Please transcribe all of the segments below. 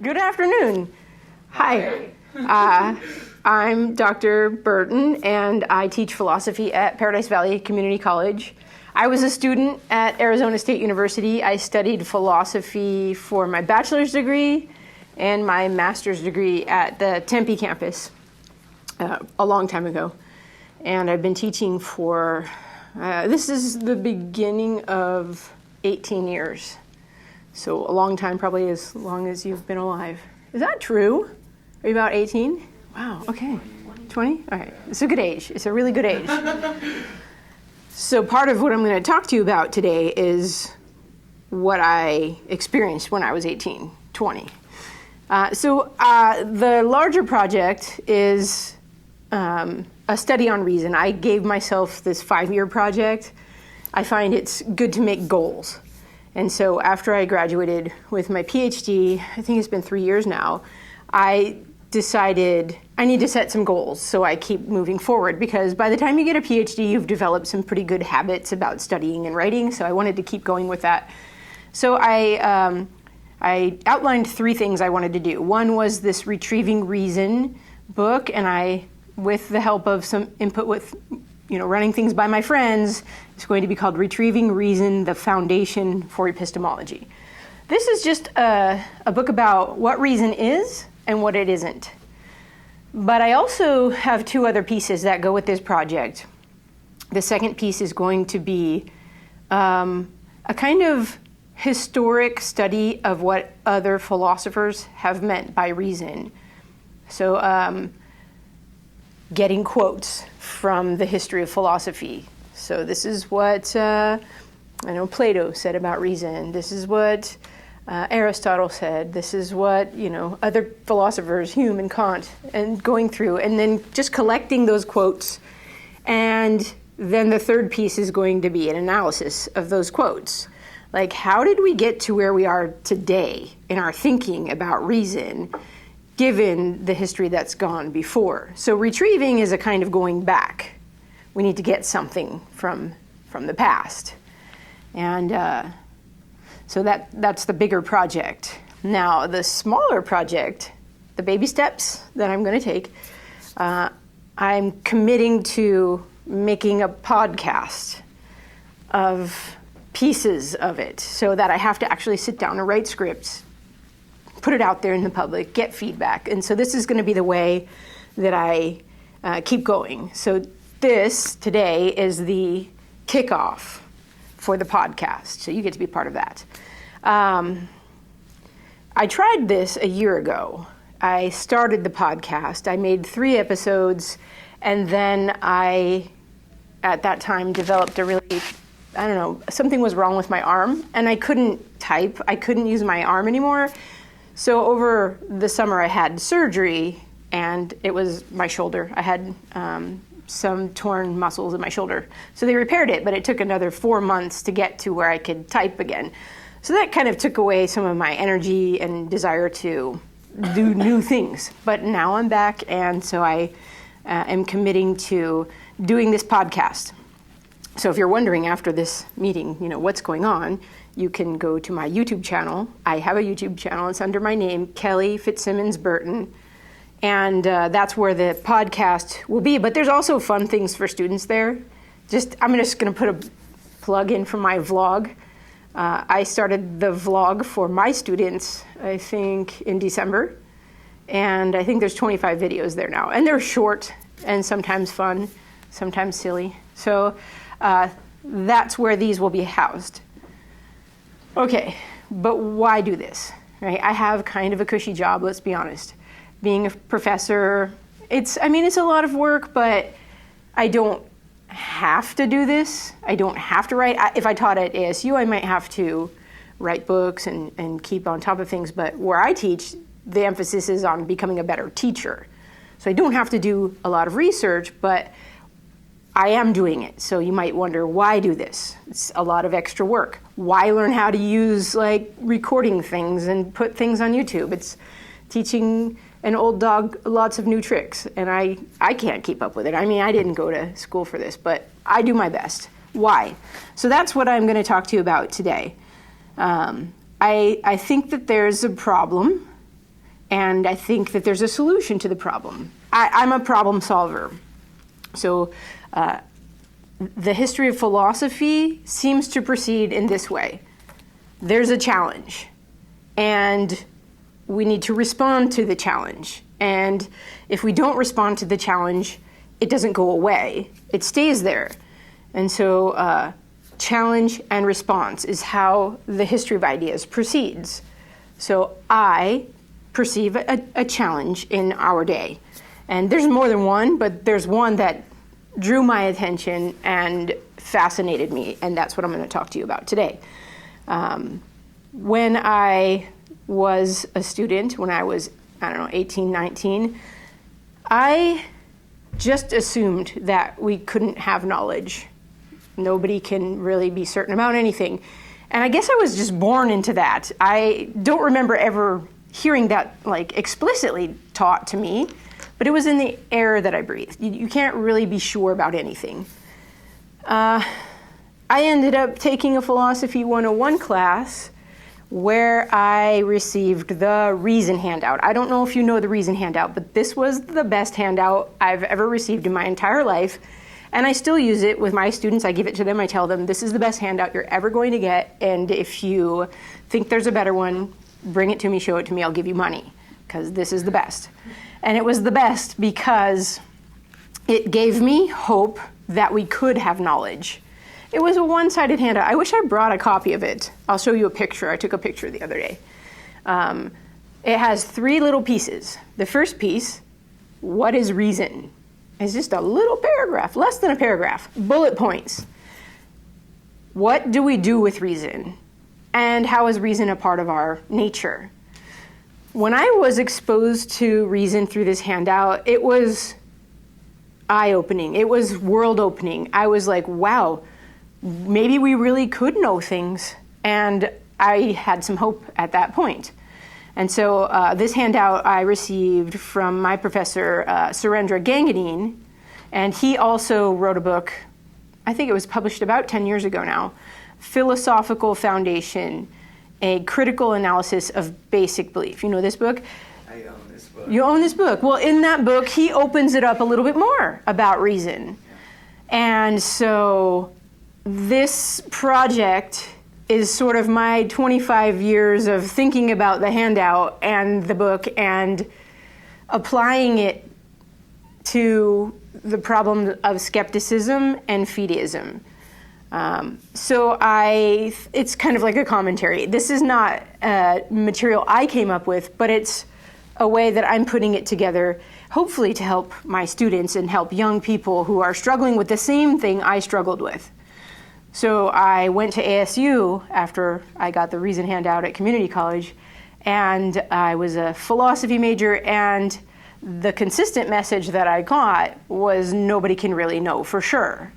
Good afternoon. Hi. I'm Dr. Burton, and I teach philosophy at Paradise Valley Community College. I was a student at Arizona State University. I studied philosophy for my bachelor's degree and my master's degree at the Tempe campus a long time ago. And I've been teaching for, this is the beginning of 18 years. So a long time, probably as long as you've been alive. Is that true? Are you about 18? Wow, okay. 20? All right, it's a good age. It's a really good age. So part of what I'm going to talk to you about today is what I experienced when I was 18, 20. The larger project is a study on reason. I gave myself this 5-year project. I find it's good to make goals. And so after I graduated with my PhD, I think it's been 3 years now, I decided I need to set some goals so I keep moving forward, because by the time you get a PhD, you've developed some pretty good habits about studying and writing, so I wanted to keep going with that. So I outlined 3 things I wanted to do. One was this Retrieving Reason book, and I, with the help of some input with running things by my friends, it's going to be called Retrieving Reason, the Foundation for Epistemology. This is just a book about what reason is and what it isn't. But I also have 2 other pieces that go with this project. The second piece is going to be a kind of historic study of what other philosophers have meant by reason. So getting quotes from the history of philosophy. So this is what Plato said about reason. This is what Aristotle said. This is what other philosophers, Hume and Kant, and going through, and then just collecting those quotes. And then the third piece is going to be an analysis of those quotes. Like, how did we get to where we are today in our thinking about reason, given the history that's gone before? So retrieving is a kind of going back. We need to get something from the past. And so that's the bigger project. Now, the smaller project, the baby steps that I'm going to take, I'm committing to making a podcast of pieces of it, so that I have to actually sit down and write scripts, put it out there in the public, get feedback. And so this is going to be the way that I keep going. So this today is the kickoff for the podcast. So you get to be part of that. I tried this a year ago. I started the podcast. I made 3 episodes, and then I, at that time, developed a really, something was wrong with my arm, and I couldn't type. I couldn't use my arm anymore. So over the summer, I had surgery, and it was my shoulder. I had some torn muscles in my shoulder. So they repaired it, but it took another 4 months to get to where I could type again. So that kind of took away some of my energy and desire to do new things. But now I'm back, and so I am committing to doing this podcast. So if you're wondering after this meeting, what's going on, you can go to my YouTube channel. I have a YouTube channel. It's under my name, Kelly Fitzsimmons Burton. And that's where the podcast will be. But there's also fun things for students there. I'm just going to put a plug in for my vlog. I started the vlog for my students, I think, in December. And I think there's 25 videos there now. And they're short and sometimes fun, sometimes silly. So that's where these will be housed. Okay, but why do this? Right? I have kind of a cushy job, let's be honest. Being a professor, it's a lot of work, but I don't have to do this. I don't have to write. If I taught at ASU, I might have to write books and keep on top of things, but where I teach, the emphasis is on becoming a better teacher. So I don't have to do a lot of research, but I am doing it. So you might wonder, why do this? It's a lot of extra work. Why learn how to use recording things and put things on YouTube? It's teaching an old dog lots of new tricks, and I can't keep up with it. I didn't go to school for this, but I do my best. Why? So that's what I'm going to talk to you about today. I think that there's a problem And I think that there's a solution to the problem. I'm a problem solver. So the history of philosophy seems to proceed in this way. There's a challenge, and we need to respond to the challenge. And if we don't respond to the challenge, it doesn't go away. It stays there. And so challenge and response is how the history of ideas proceeds. So I perceive a challenge in our day. And there's more than one, but there's one that drew my attention and fascinated me, and that's what I'm going to talk to you about today. When I was a student, when I was, 18, 19, I just assumed that we couldn't have knowledge. Nobody can really be certain about anything. And I guess I was just born into that. I don't remember ever hearing that explicitly taught to me, but it was in the air that I breathed. You can't really be sure about anything. I ended up taking a Philosophy 101 class where I received the Reason handout. I don't know if you know the Reason handout, but this was the best handout I've ever received in my entire life. And I still use it with my students. I give it to them. I tell them, this is the best handout you're ever going to get. And if you think there's a better one, bring it to me, show it to me, I'll give you money, because this is the best. And it was the best because it gave me hope that we could have knowledge. It was a one-sided handout. I wish I brought a copy of it. I'll show you a picture. I took a picture the other day. It has 3 little pieces. The first piece, what is reason? It's just a little paragraph, less than a paragraph. Bullet points. What do we do with reason? And how is reason a part of our nature? When I was exposed to reason through this handout, it was eye-opening. It was world-opening. I was like, wow, maybe we really could know things. And I had some hope at that point. And so this handout I received from my professor, Surendra Gangadine, and he also wrote a book, I think it was published about 10 years ago now, Philosophical Foundation, a Critical Analysis of Basic Belief. You know this book? I own this book. You own this book. Well, in that book, he opens it up a little bit more about reason. And so this project is sort of my 25 years of thinking about the handout and the book and applying it to the problem of skepticism and fideism. So it's kind of like a commentary. This is not material I came up with, but it's a way that I'm putting it together, hopefully to help my students and help young people who are struggling with the same thing I struggled with. So I went to ASU after I got the Reason handout at community college, and I was a philosophy major, and the consistent message that I got was nobody can really know for sure.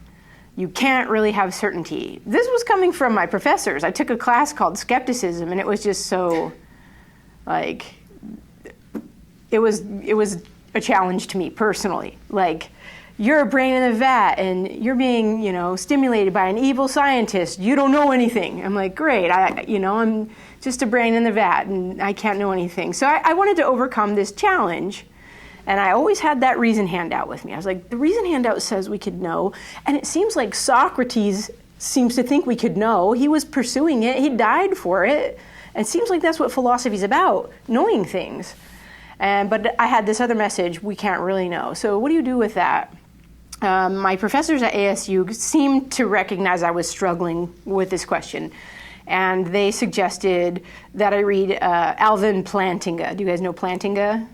You can't really have certainty. This was coming from my professors. I took a class called Skepticism, and it was just so, it was a challenge to me personally. You're a brain in a vat, and you're being, stimulated by an evil scientist. You don't know anything. I'm like, great. I'm just a brain in the vat, and I can't know anything. So I wanted to overcome this challenge, and I always had that Reason handout with me. I was like, the Reason handout says we could know, and it seems like Socrates seems to think we could know. He was pursuing it. He died for it. It seems like that's what philosophy's about, knowing things. But I had this other message, we can't really know. So what do you do with that? My professors at ASU seemed to recognize I was struggling with this question, and they suggested that I read Alvin Plantinga. Do you guys know Plantinga?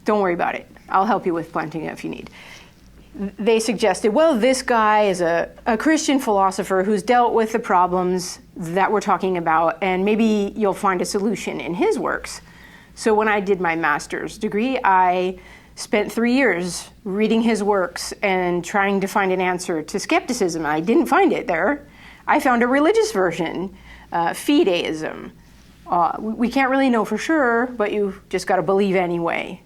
Don't worry about it. I'll help you with Plantinga if you need. They suggested, well, this guy is a Christian philosopher who's dealt with the problems that we're talking about, and maybe you'll find a solution in his works. So when I did my master's degree, I spent 3 years reading his works and trying to find an answer to skepticism. I didn't find it there. I found a religious version, fideism. We can't really know for sure, but you just got to believe anyway.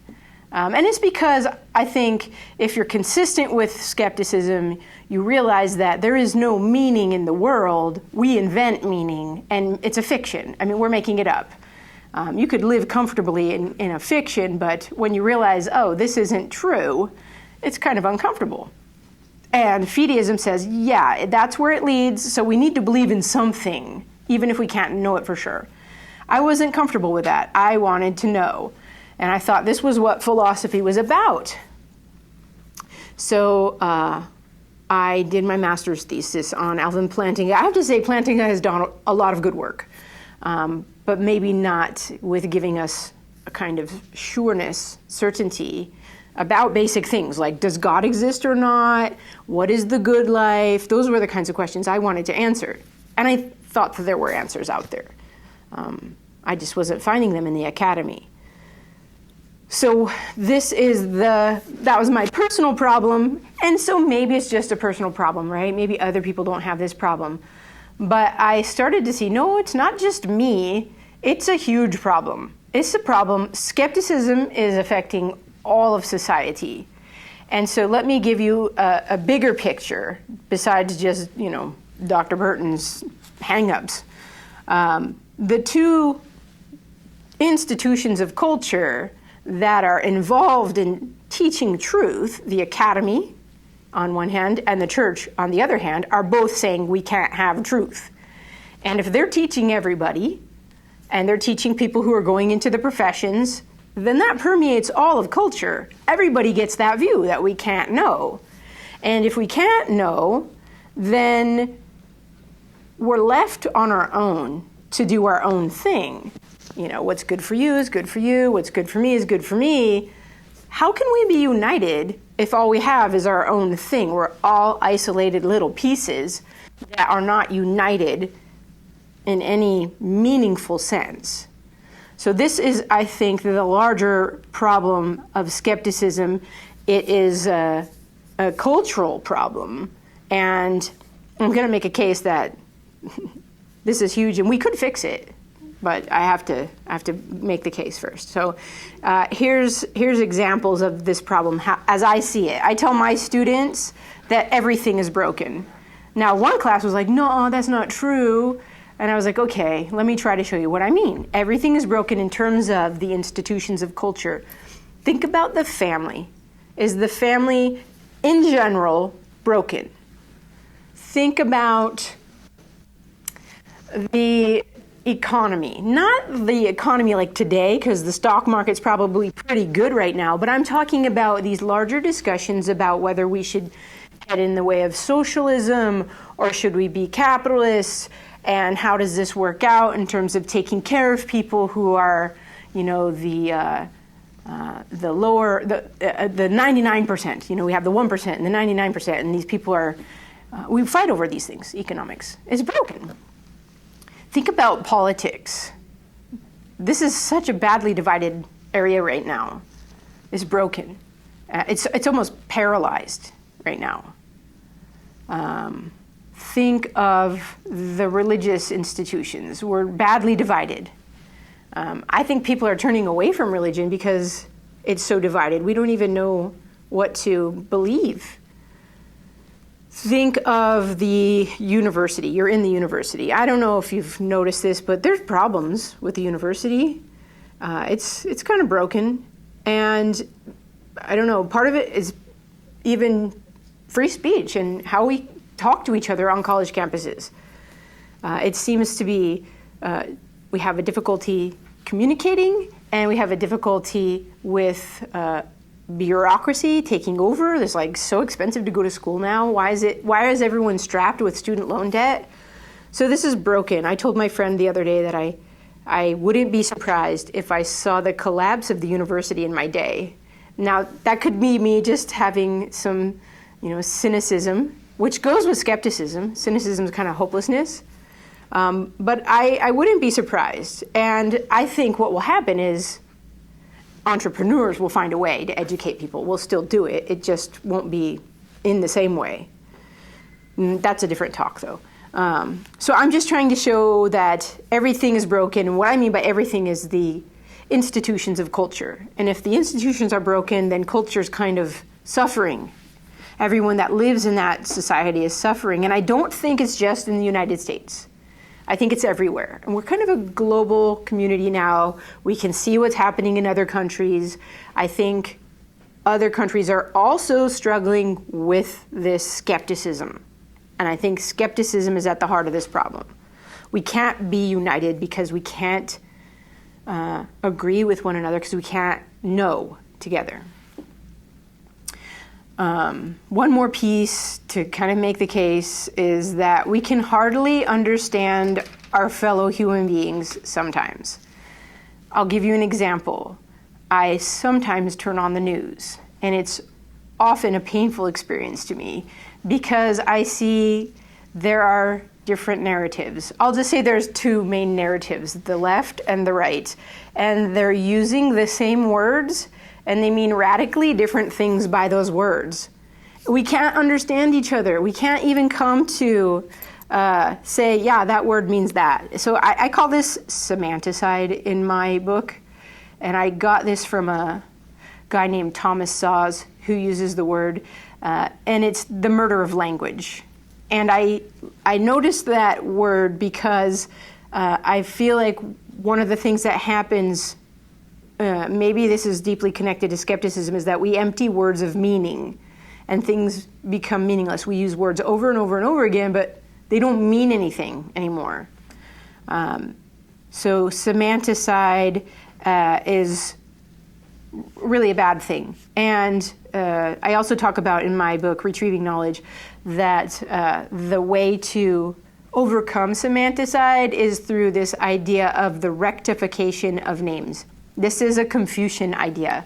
And it's because I think if you're consistent with skepticism, you realize that there is no meaning in the world. We invent meaning, and it's a fiction. I mean, we're making it up. You could live comfortably in a fiction, but when you realize, oh, this isn't true, it's kind of uncomfortable. And fideism says, yeah, that's where it leads, so we need to believe in something, even if we can't know it for sure. I wasn't comfortable with that. I wanted to know. And I thought this was what philosophy was about. So I did my master's thesis on Alvin Plantinga. I have to say Plantinga has done a lot of good work, but maybe not with giving us a kind of sureness, certainty about basic things like, does God exist or not? What is the good life? Those were the kinds of questions I wanted to answer. And I thought that there were answers out there. I just wasn't finding them in the academy. So that was my personal problem, and so maybe it's just a personal problem, right? Maybe other people don't have this problem. But I started to see, no, it's not just me, it's a huge problem. It's a problem. Skepticism is affecting all of society. And so let me give you a bigger picture, besides just, Dr. Burton's hang-ups. The two institutions of culture that are involved in teaching truth, the academy on one hand and the church on the other hand, are both saying we can't have truth. And if they're teaching everybody, and they're teaching people who are going into the professions, then that permeates all of culture. Everybody gets that view that we can't know. And if we can't know, then we're left on our own to do our own thing. What's good for you is good for you. What's good for me is good for me. How can we be united if all we have is our own thing? We're all isolated little pieces that are not united in any meaningful sense. So this is, I think, the larger problem of skepticism. It is a cultural problem. And I'm going to make a case that this is huge and we could fix it. But I have to make the case first. So here's examples of this problem as I see it. I tell my students that everything is broken. Now, one class was like, no, that's not true. And I was like, okay, let me try to show you what I mean. Everything is broken in terms of the institutions of culture. Think about the family. Is the family, in general, broken? Think about the economy. Not the economy like today, because the stock market's probably pretty good right now, but I'm talking about these larger discussions about whether we should head in the way of socialism or should we be capitalists, and how does this work out in terms of taking care of people who are, the lower, the 99%. We have the 1% and the 99%, and these people are, we fight over these things. Economics is broken. Think about politics. This is such a badly divided area right now. It's broken. It's almost paralyzed right now. Think of the religious institutions. We're badly divided. I think people are turning away from religion because it's so divided. We don't even know what to believe. Think of the university. You're in the university. I don't know if you've noticed this, but there's problems with the university. It's kind of broken. And I don't know, part of it is even free speech and how we talk to each other on college campuses. It seems to be we have a difficulty communicating, and we have a difficulty with bureaucracy taking over. It's so expensive to go to school now. Why is everyone strapped with student loan debt? So this is broken. I told my friend the other day that I wouldn't be surprised if I saw the collapse of the university in my day. Now, that could be me just having some, cynicism, which goes with skepticism. Cynicism is kind of hopelessness. But I wouldn't be surprised. And I think what will happen is entrepreneurs will find a way to educate people. We'll still do it. It just won't be in the same way. That's a different talk, though. So I'm just trying to show that everything is broken. And what I mean by everything is the institutions of culture. And if the institutions are broken, then culture's kind of suffering. Everyone that lives in that society is suffering. And I don't think it's just in the United States. I think it's everywhere. And we're kind of a global community now. We can see what's happening in other countries. I think other countries are also struggling with this skepticism. And I think skepticism is at the heart of this problem. We can't be united because we can't agree with one another, because we can't know together. One more piece to kind of make the case is that we can hardly understand our fellow human beings sometimes. I'll give you an example. I sometimes turn on the news, and it's often a painful experience to me because I see there are different narratives. I'll just say there's two main narratives, the left and the right, and they're using the same words, and they mean radically different things by those words. We can't understand each other. We can't even come to say, yeah, that word means that. So I call this semanticide in my book, and I got this from a guy named Thomas Sawes, who uses the word, and it's the murder of language. And I noticed that word because I feel like one of the things that happens, maybe this is deeply connected to skepticism, is that we empty words of meaning and things become meaningless. We use words over and over and over again, but they don't mean anything anymore. So semanticide is really a bad thing. And I also talk about in my book, Retrieving Knowledge, that the way to overcome semanticide is through this idea of the rectification of names. This is a Confucian idea.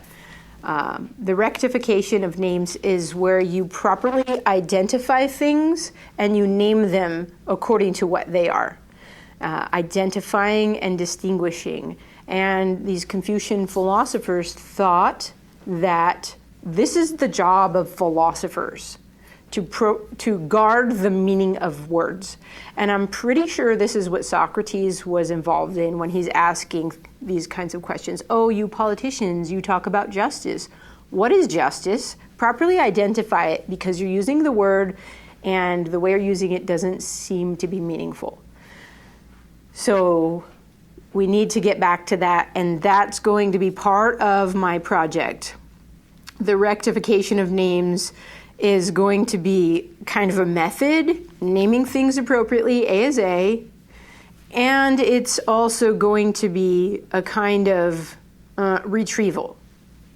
The rectification of names is where you properly identify things and you name them according to what they are. Identifying and distinguishing. And these Confucian philosophers thought that this is the job of philosophers, to guard the meaning of words. And I'm pretty sure this is what Socrates was involved in when he's asking these kinds of questions. Oh, you politicians, you talk about justice. What is justice? Properly identify it, because you're using the word and the way you're using it doesn't seem to be meaningful. So we need to get back to that, and that's going to be part of my project. The rectification of names is going to be kind of a method, naming things appropriately, A is A, and it's also going to be a kind of retrieval.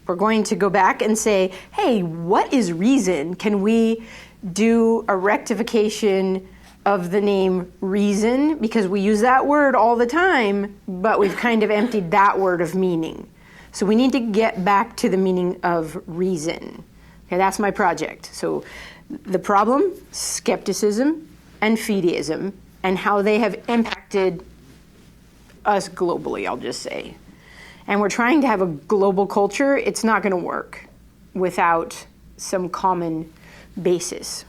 We're going to go back and say, hey, what is reason? Can we do a rectification of the name reason? Because we use that word all the time, but we've kind of emptied that word of meaning. So we need to get back to the meaning of reason. Okay, that's my project. So the problem, skepticism and fideism, and how they have impacted us globally, I'll just say. And we're trying to have a global culture. It's not going to work without some common basis.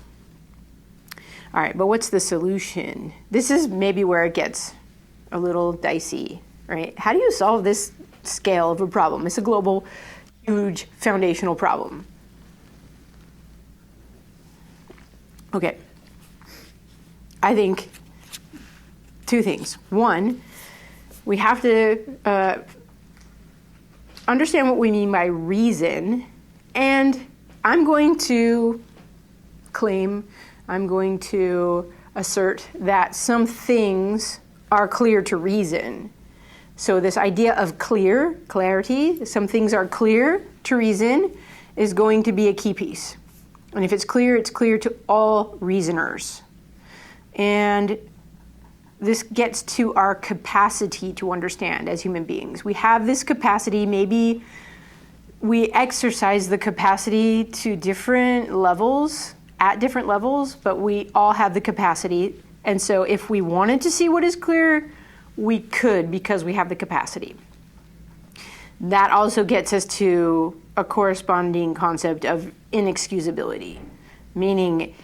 All right, but what's the solution? This is maybe where it gets a little dicey, right? How do you solve this scale of a problem? It's a global, huge, foundational problem. Okay, I think two things. One, we have to understand what we mean by reason, and I'm going to assert that some things are clear to reason. So this idea of clarity, some things are clear to reason, is going to be a key piece. And if it's clear to all reasoners. And this gets to our capacity to understand as human beings. We have this capacity, maybe we exercise the capacity to different levels, at different levels, but we all have the capacity. And so if we wanted to see what is clear, we could, because we have the capacity. That also gets us to a corresponding concept of inexcusability, meaning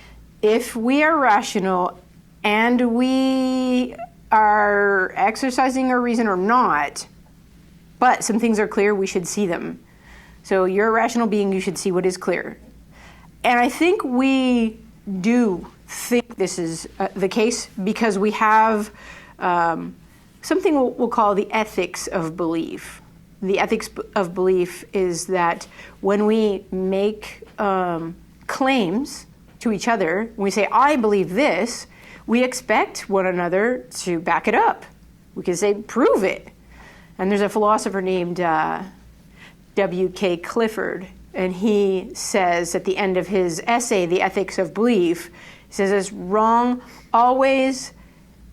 if we are rational and we are exercising our reason or not, but some things are clear, we should see them. So you're a rational being, you should see what is clear. And I think we do think this is the case because we have something we'll call the ethics of belief. The ethics of belief is that when we make claims to each other, when we say, I believe this, we expect one another to back it up. We can say, prove it. And there's a philosopher named W.K. Clifford, and he says at the end of his essay, The Ethics of Belief, he says it's wrong always,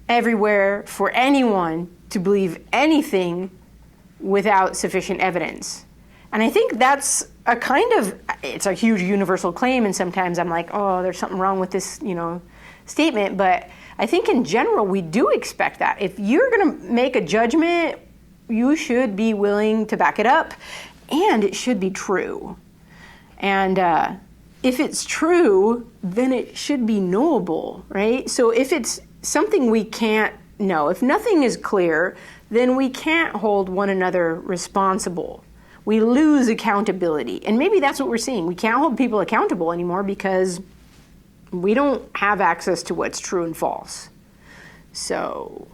everywhere, for anyone to believe anything without sufficient evidence. And I think that's it's a huge universal claim, and sometimes I'm like, oh, there's something wrong with this, statement, but I think in general we do expect that. If you're going to make a judgment, you should be willing to back it up, and it should be true. And if it's true, then it should be knowable, right? So if it's something we can't know, if nothing is clear, then we can't hold one another responsible. We lose accountability. And maybe that's what we're seeing. We can't hold people accountable anymore because we don't have access to what's true and false. So,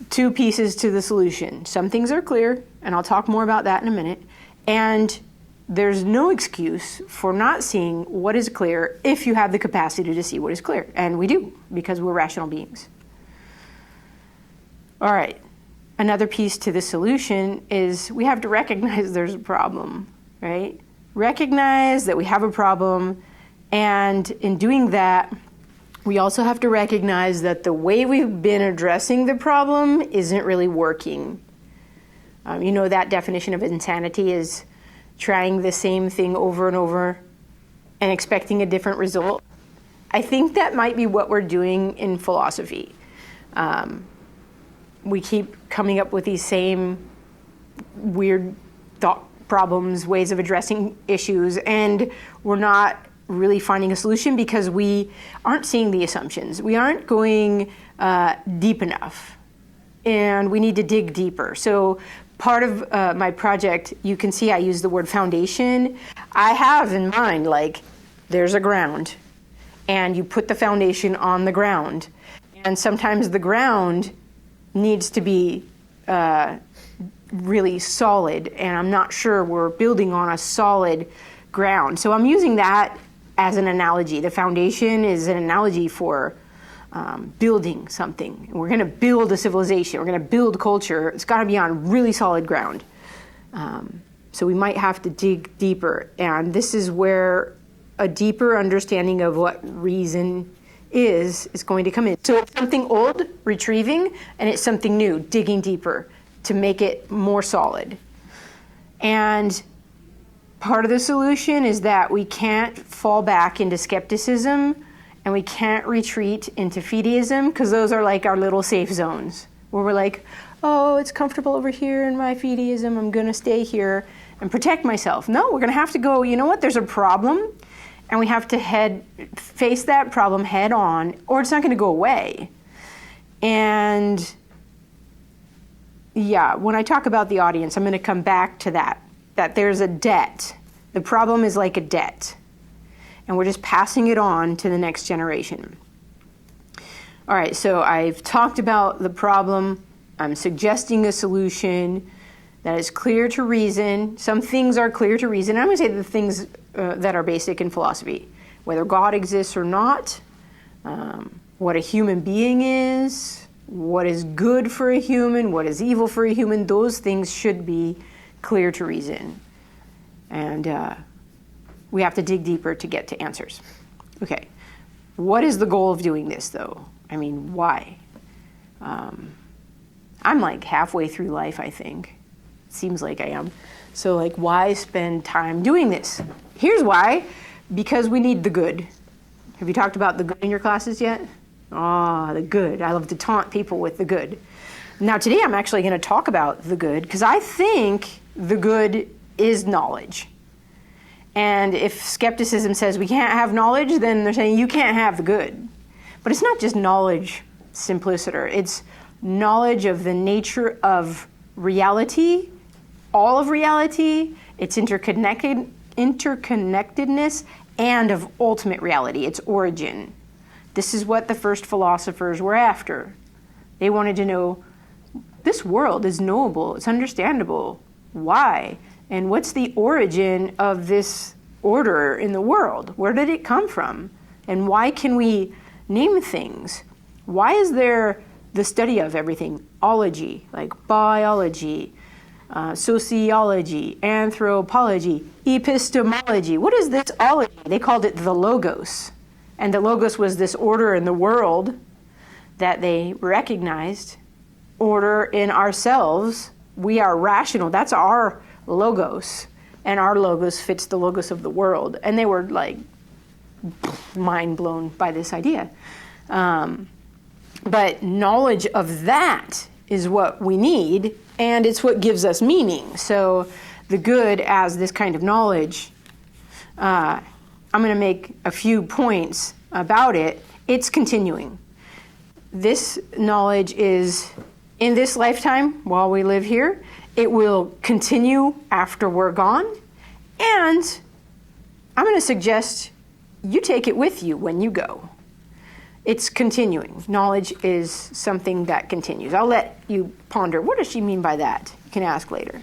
two pieces to the solution. Some things are clear, and I'll talk more about that in a minute. And there's no excuse for not seeing what is clear if you have the capacity to see what is clear. And we do, because we're rational beings. All right. Another piece to the solution is we have to recognize there's a problem, right? Recognize that we have a problem, and in doing that, we also have to recognize that the way we've been addressing the problem isn't really working. That definition of insanity is trying the same thing over and over and expecting a different result. I think that might be what we're doing in philosophy. We keep coming up with these same weird thought problems, ways of addressing issues, and we're not really finding a solution because we aren't seeing the assumptions. We aren't going deep enough, and we need to dig deeper. So part of my project, you can see I use the word foundation. I have in mind, there's a ground, and you put the foundation on the ground, and sometimes the ground needs to be really solid, and I'm not sure we're building on a solid ground. So I'm using that as an analogy. The foundation is an analogy for building something. We're going to build a civilization. We're going to build culture. It's got to be on really solid ground. So we might have to dig deeper, and this is where a deeper understanding of what reason is going to come in. So it's something old, retrieving, and it's something new, digging deeper to make it more solid. And part of the solution is that we can't fall back into skepticism, and we can't retreat into fideism, because those are like our little safe zones where we're like, oh, it's comfortable over here in my fideism, I'm going to stay here and protect myself. No, we're going to have to go, you know what, there's a problem, and we have to face that problem head on, or it's not going to go away. And yeah, when I talk about the audience, I'm going to come back to that there's a debt. The problem is like a debt, and we're just passing it on to the next generation. All right, so I've talked about the problem. I'm suggesting a solution that is clear to reason. Some things are clear to reason. I'm going to say the things that are basic in philosophy, whether God exists or not, what a human being is, what is good for a human, what is evil for a human. Those things should be clear to reason. And we have to dig deeper to get to answers. Okay, what is the goal of doing this, though? I mean, why? I'm like halfway through life, I think. Seems like I am. So why spend time doing this? Here's why. Because we need the good. Have you talked about the good in your classes yet? The good. I love to taunt people with the good. Now today I'm actually going to talk about the good, because I think the good is knowledge. And if skepticism says we can't have knowledge, then they're saying you can't have the good. But it's not just knowledge simpliciter. It's knowledge of the nature of reality, all of reality, its interconnectedness, and of ultimate reality, its origin. This is what the first philosophers were after. They wanted to know, this world is knowable, it's understandable. Why? And what's the origin of this order in the world? Where did it come from? And why can we name things? Why is there the study of everything? Ology, like biology, sociology, anthropology, epistemology. What is this ology? They called it the logos. And the logos was this order in the world that they recognized. Order in ourselves. We are rational. That's our logos. And our logos fits the logos of the world. And they were like mind blown by this idea. But knowledge of that is what we need, and it's what gives us meaning. So the good as this kind of knowledge, I'm going to make a few points about it. It's continuing. This knowledge is in this lifetime while we live here. It will continue after we're gone. And I'm going to suggest you take it with you when you go. It's continuing. Knowledge is something that continues. I'll let you ponder. What does she mean by that? You can ask later.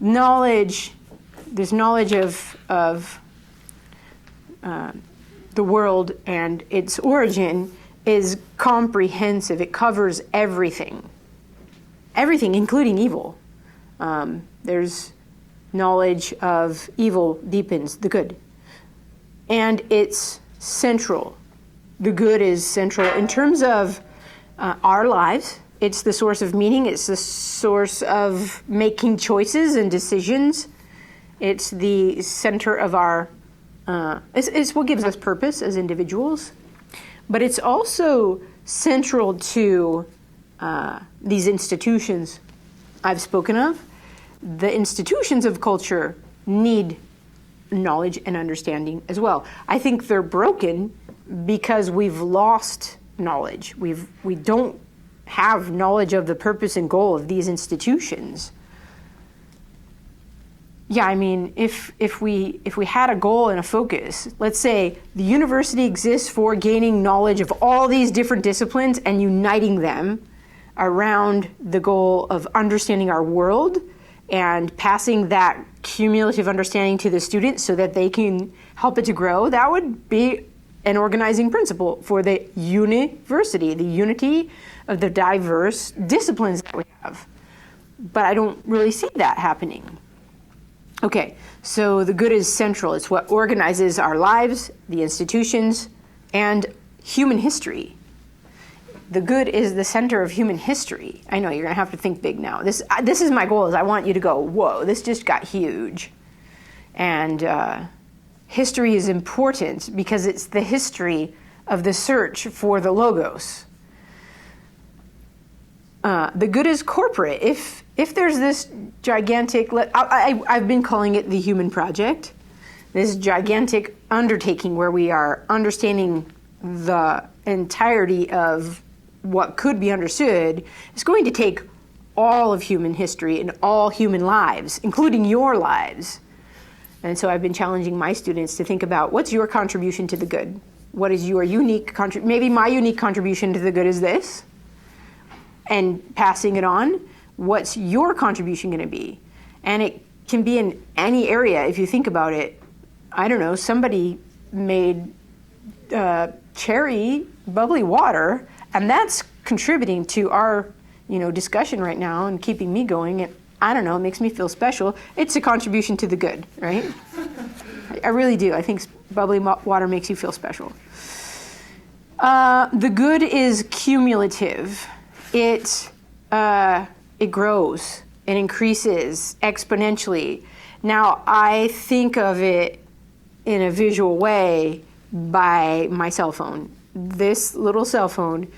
Knowledge, there's knowledge of the world and its origin is comprehensive. It covers everything. Everything, including evil. There's knowledge of evil deepens the good. And it's central. The good is central in terms of our lives. It's the source of meaning. It's the source of making choices and decisions. It's the center of our, it's what gives us purpose as individuals. But it's also central to these institutions I've spoken of. The institutions of culture need knowledge and understanding as well. I think they're broken because we've lost knowledge. We don't have knowledge of the purpose and goal of these institutions. Yeah, I mean, if we had a goal and a focus, let's say the university exists for gaining knowledge of all these different disciplines and uniting them around the goal of understanding our world and passing that cumulative understanding to the students so that they can help it to grow, that would be an organizing principle for the university, the unity of the diverse disciplines that we have. But I don't really see that happening. Okay, so the good is central. It's what organizes our lives, the institutions, and human history. The good is the center of human history. I know, you're going to have to think big now. This is my goal, is I want you to go, whoa, this just got huge. And history is important because it's the history of the search for the logos. The good is corporate. If there's this gigantic, I've been calling it the human project, this gigantic undertaking where we are understanding the entirety of what could be understood, is going to take all of human history and all human lives, including your lives. And so I've been challenging my students to think about, what's your contribution to the good? What is your unique contribution? Maybe my unique contribution to the good is this, and passing it on. What's your contribution going to be? And it can be in any area if you think about it. I don't know, somebody made cherry bubbly water, and that's contributing to our discussion right now and keeping me going. And I don't know, it makes me feel special. It's a contribution to the good, right? I really do. I think bubbly water makes you feel special. The good is cumulative. It grows, it increases exponentially. Now, I think of it in a visual way by my cell phone. This little cell phone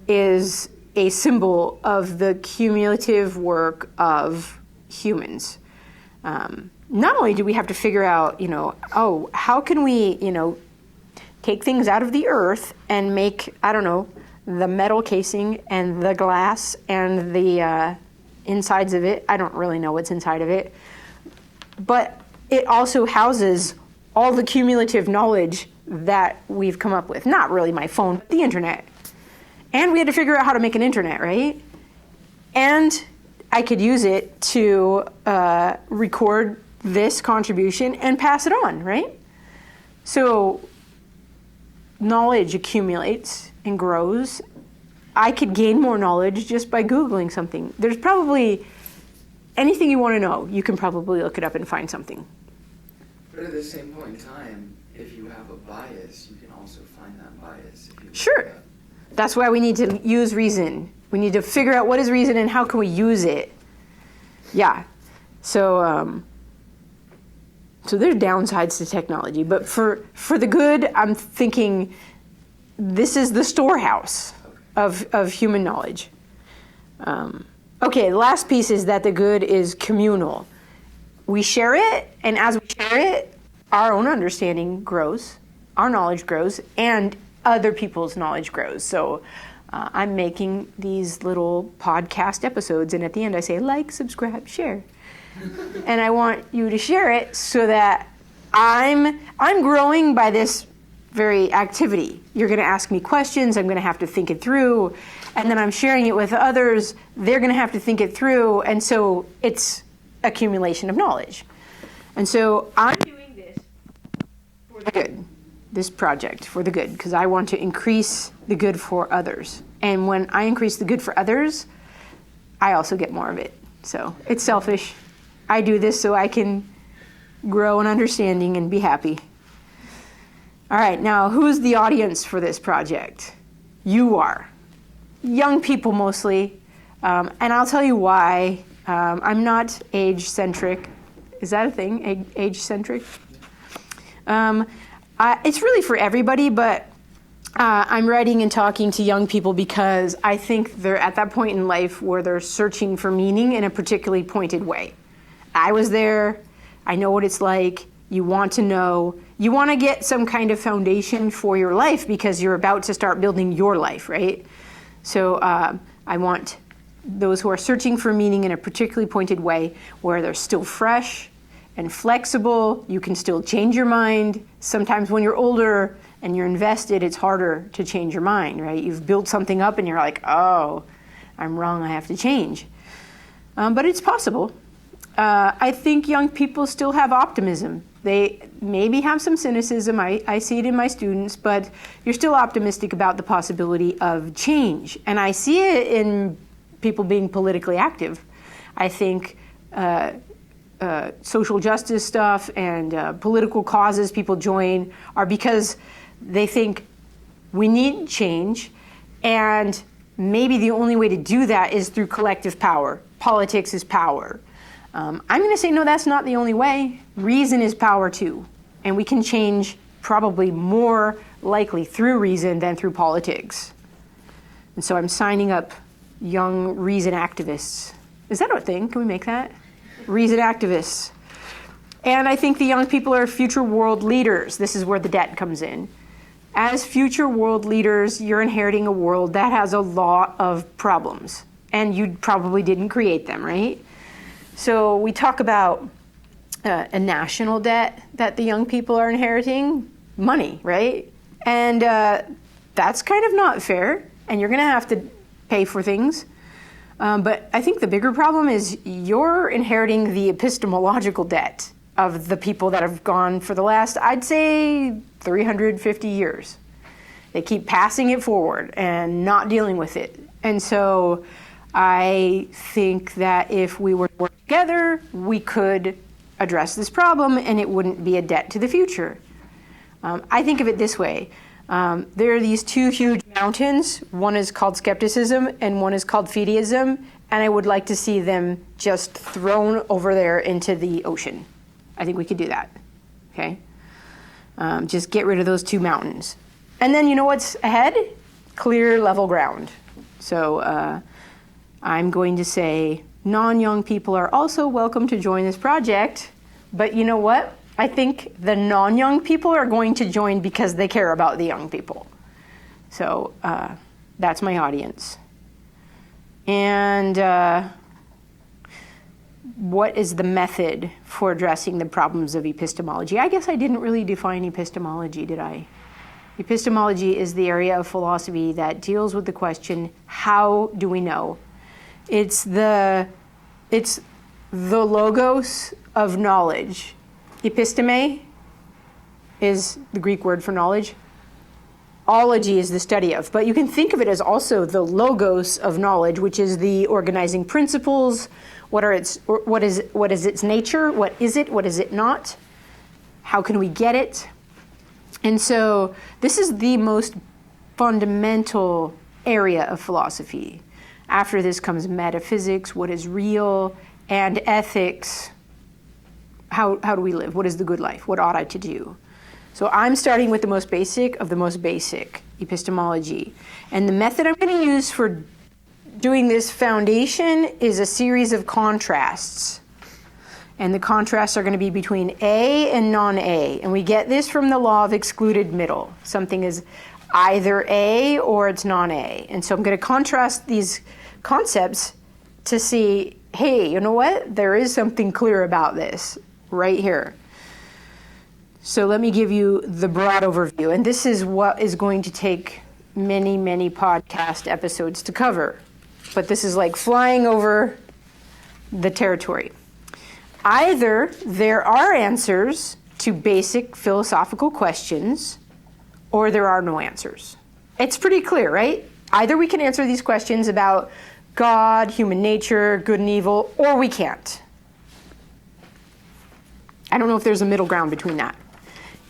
is a symbol of the cumulative work of humans. Not only do we have to figure out, how can we, take things out of the earth and make, the metal casing and the glass and the insides of it. I don't really know what's inside of it. But it also houses all the cumulative knowledge that we've come up with. Not really my phone, but the internet. And we had to figure out how to make an internet, right? And I could use it to record this contribution and pass it on, right? So knowledge accumulates and grows. I could gain more knowledge just by Googling something. There's probably anything you want to know, you can probably look it up and find something. But at the same point in time, if you have a bias, you can also find that bias. Sure. That's why we need to use reason. We need to figure out what is reason and how can we use it. Yeah. So there's downsides to technology, but for the good, I'm thinking this is the storehouse of human knowledge. Okay, the last piece is that the good is communal. We share it, and as we share it, our own understanding grows, our knowledge grows, and other people's knowledge grows. So I'm making these little podcast episodes, and at the end I say, like, subscribe, share. And I want you to share it so that I'm growing by this very activity. You're going to ask me questions, I'm going to have to think it through, and then I'm sharing it with others, they're going to have to think it through, and so it's accumulation of knowledge. And so I'm doing this for the good, this project for the good, because I want to increase the good for others. And when I increase the good for others, I also get more of it. So it's selfish. I do this so I can grow in understanding and be happy. All right, now who's the audience for this project? You are. Young people mostly. And I'll tell you why. I'm not age-centric. Is that a thing, age-centric? It's really for everybody, but I'm writing and talking to young people because I think they're at that point in life where they're searching for meaning in a particularly pointed way. I was there. I know what it's like. You want to know. You want to get some kind of foundation for your life because you're about to start building your life, right? So I want those who are searching for meaning in a particularly pointed way where they're still fresh and flexible. You can still change your mind. Sometimes when you're older and you're invested, it's harder to change your mind, right? You've built something up and you're like, oh, I'm wrong, I have to change. But it's possible. I think young people still have optimism. They maybe have some cynicism. I see it in my students, but you're still optimistic about the possibility of change. And I see it in people being politically active. I think social justice stuff and political causes people join are because they think we need change, and maybe the only way to do that is through collective power. Politics is power. I'm going to say, no, that's not the only way. Reason is power too. And we can change probably more likely through reason than through politics. And so I'm signing up young reason activists. Is that a thing? Can we make that? Reason activists. And I think the young people are future world leaders. This is where the debt comes in. As future world leaders, you're inheriting a world that has a lot of problems. And you probably didn't create them, right? So we talk about a national debt that the young people are inheriting, money, right? And that's kind of not fair, and you're going to have to pay for things. But I think the bigger problem is you're inheriting the epistemological debt of the people that have gone for the last, I'd say, 350 years. They keep passing it forward and not dealing with it. And so I think that if we were to work together, we could address this problem and it wouldn't be a debt to the future. I think of it this way. There are these two huge mountains. One is called skepticism and one is called fideism. And I would like to see them just thrown over there into the ocean. I think we could do that. Okay? Just get rid of those two mountains. And then you know what's ahead? Clear, level ground. So I'm going to say non-young people are also welcome to join this project. But you know what? I think the non-young people are going to join because they care about the young people. So that's my audience. And what is the method for addressing the problems of epistemology? I guess I didn't really define epistemology, did I? Epistemology is the area of philosophy that deals with the question, how do we know? It's the logos of knowledge. Episteme is the Greek word for knowledge. Ology is the study of, but you can think of it as also the logos of knowledge, which is the organizing principles. What is its nature? What is it not? How can we get it? And so this is the most fundamental area of philosophy. After this comes metaphysics, what is real, and ethics. How do we live? What is the good life? What ought I to do? So I'm starting with the most basic of the most basic, epistemology. And the method I'm going to use for doing this foundation is a series of contrasts. And the contrasts are going to be between A and non-A. And we get this from the law of excluded middle. Something is either A or it's non-A. And so I'm going to contrast these concepts to see, hey, you know what? There is something clear about this right here. So let me give you the broad overview. And this is what is going to take many, many podcast episodes to cover. But this is like flying over the territory. Either there are answers to basic philosophical questions, or there are no answers. It's pretty clear, right? Either we can answer these questions about God, human nature, good and evil, or we can't. I don't know if there's a middle ground between that.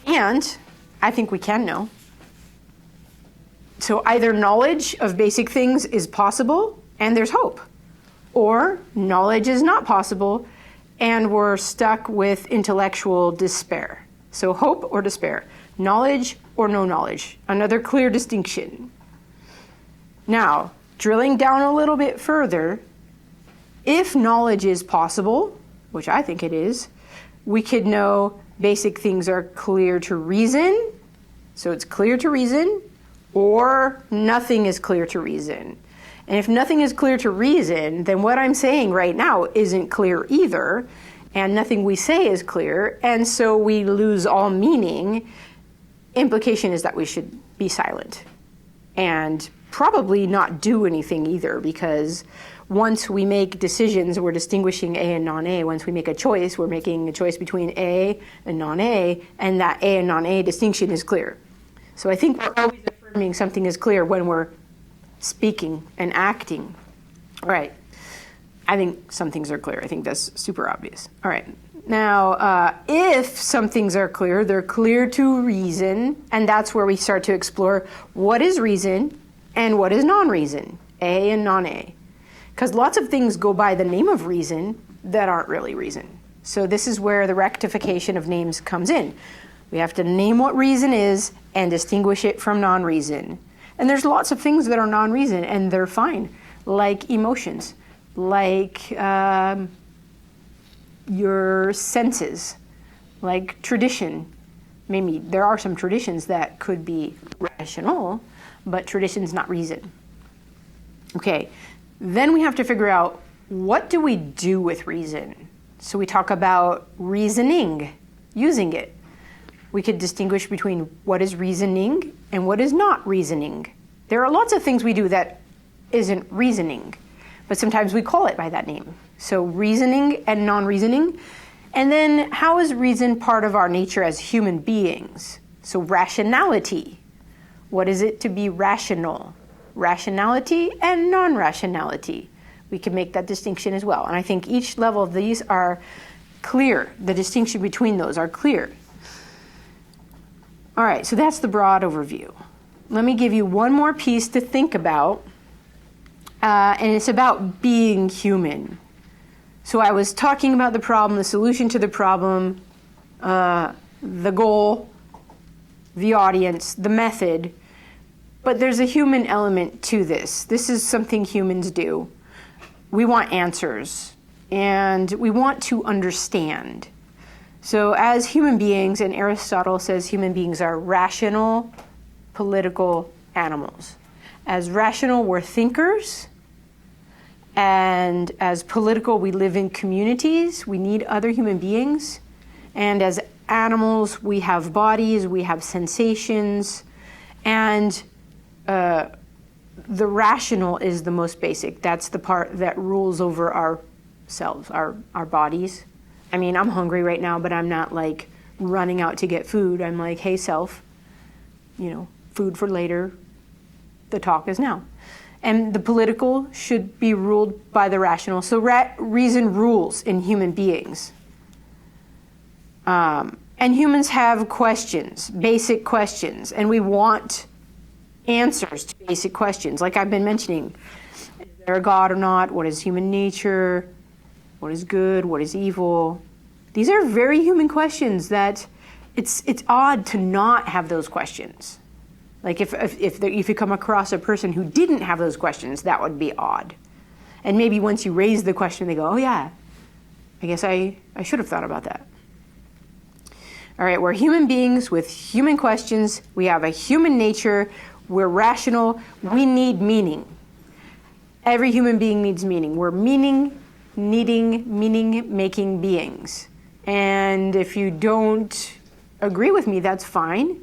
And I think we can know. So either knowledge of basic things is possible and there's hope, or knowledge is not possible and we're stuck with intellectual despair. So hope or despair, knowledge or no knowledge, another clear distinction. Now, drilling down a little bit further, if knowledge is possible, which I think it is, we could know basic things are clear to reason, so it's clear to reason, or nothing is clear to reason. And if nothing is clear to reason, then what I'm saying right now isn't clear either, and nothing we say is clear, and so we lose all meaning. Implication is that we should be silent and probably not do anything either, because once we make decisions, we're distinguishing A and non-A. Once we make a choice, we're making a choice between A and non-A, and that A and non-A distinction is clear. So I think we're always affirming something is clear when we're speaking and acting. All right. I think some things are clear. I think that's super obvious. All right. Now, if some things are clear, they're clear to reason, and that's where we start to explore what is reason and what is non-reason, A and non-A. Because lots of things go by the name of reason that aren't really reason. So this is where the rectification of names comes in. We have to name what reason is and distinguish it from non-reason. And there's lots of things that are non-reason and they're fine, like emotions, like your senses, like tradition. Maybe there are some traditions that could be rational, but tradition's not reason. Okay. Then we have to figure out, what do we do with reason? So we talk about reasoning, using it. We could distinguish between what is reasoning and what is not reasoning. There are lots of things we do that isn't reasoning, but sometimes we call it by that name. So reasoning and non-reasoning. And then how is reason part of our nature as human beings? So rationality. What is it to be rational? Rationality and non-rationality. We can make that distinction as well. And I think each level of these are clear. The distinction between those are clear. All right, so that's the broad overview. Let me give you one more piece to think about, and it's about being human. So I was talking about the problem, the solution to the problem, the goal, the audience, the method. But there's a human element to this. This is something humans do. We want answers, and we want to understand. So as human beings, and Aristotle says human beings are rational, political animals. As rational, we're thinkers, and as political, we live in communities. We need other human beings. And as animals, we have bodies, we have sensations, And the rational is the most basic. That's the part that rules over ourselves, our bodies. I mean, I'm hungry right now, but I'm not like running out to get food. I'm like, hey, self, food for later. The talk is now. And the political should be ruled by the rational. So reason rules in human beings. And humans have questions, basic questions, and we want answers to basic questions. Like I've been mentioning, is there a God or not? What is human nature? What is good? What is evil? These are very human questions that it's odd to not have those questions. Like if you come across a person who didn't have those questions, that would be odd. And maybe once you raise the question, they go, oh yeah, I guess I should have thought about that. All right, we're human beings with human questions. We have a human nature. We're rational. We need meaning. Every human being needs meaning. We're meaning-making beings. And if you don't agree with me, that's fine.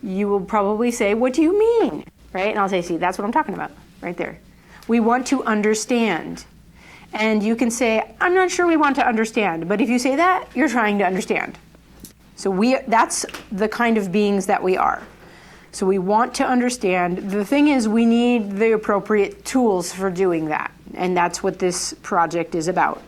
You will probably say, what do you mean? Right? And I'll say, see, that's what I'm talking about right there. We want to understand. And you can say, I'm not sure we want to understand. But if you say that, you're trying to understand. So that's the kind of beings that we are. So we want to understand. The thing is, we need the appropriate tools for doing that. And that's what this project is about.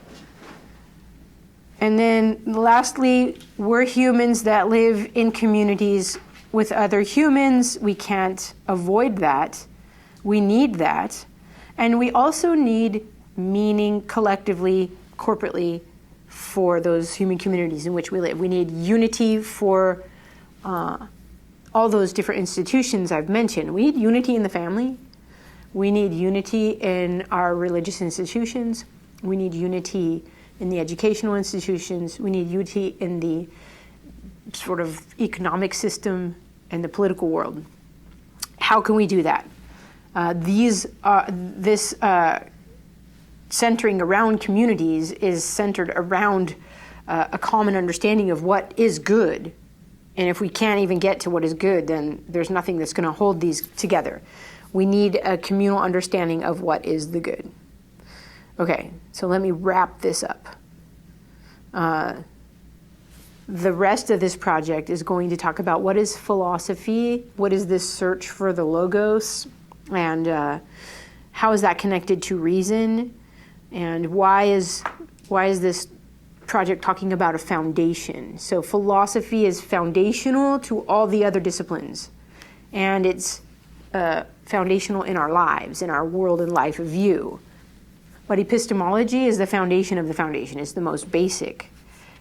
And then lastly, we're humans that live in communities with other humans. We can't avoid that. We need that. And we also need meaning collectively, corporately, for those human communities in which we live. We need unity for all those different institutions I've mentioned. We need unity in the family. We need unity in our religious institutions. We need unity in the educational institutions. We need unity in the sort of economic system and the political world. How can we do that? This centering around communities is centered around a common understanding of what is good. And if we can't even get to what is good, then there's nothing that's going to hold these together. We need a communal understanding of what is the good. Okay, so let me wrap this up. The rest of this project is going to talk about what is philosophy, what is this search for the logos, and how is that connected to reason, and why is this project talking about a foundation. So philosophy is foundational to all the other disciplines, and it's foundational in our lives, in our world and life view. But epistemology is the foundation of the foundation. It's the most basic.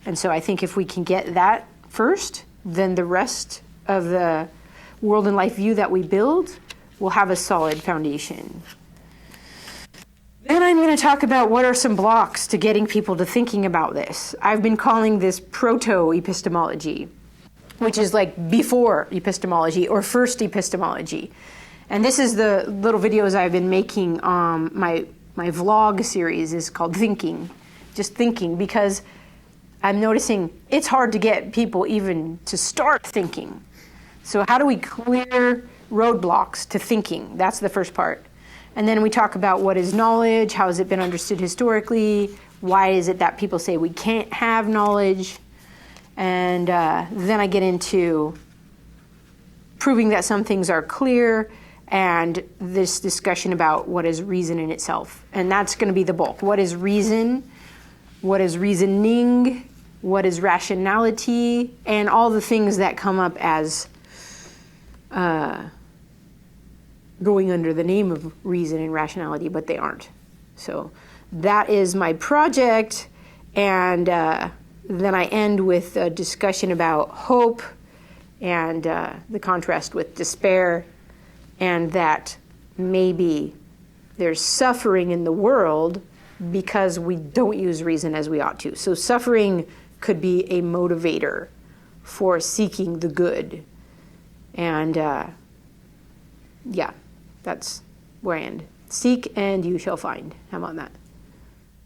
And so I think if we can get that first, then the rest of the world and life view that we build will have a solid foundation. Then I'm going to talk about what are some blocks to getting people to thinking about this. I've been calling this proto-epistemology, which is like before epistemology or first epistemology. And this is the little videos I've been making. My vlog series is called Thinking, just thinking, because I'm noticing it's hard to get people even to start thinking. So how do we clear roadblocks to thinking? That's the first part. And then we talk about what is knowledge, how has it been understood historically, why is it that people say we can't have knowledge, and then I get into proving that some things are clear, and this discussion about what is reason in itself. And that's going to be the bulk. What is reason? What is reasoning? What is rationality? And all the things that come up as going under the name of reason and rationality, but they aren't. So that is my project. And then I end with a discussion about hope and the contrast with despair, and that maybe there's suffering in the world because we don't use reason as we ought to. So suffering could be a motivator for seeking the good. And yeah, that's where I end. Seek and you shall find. How about that?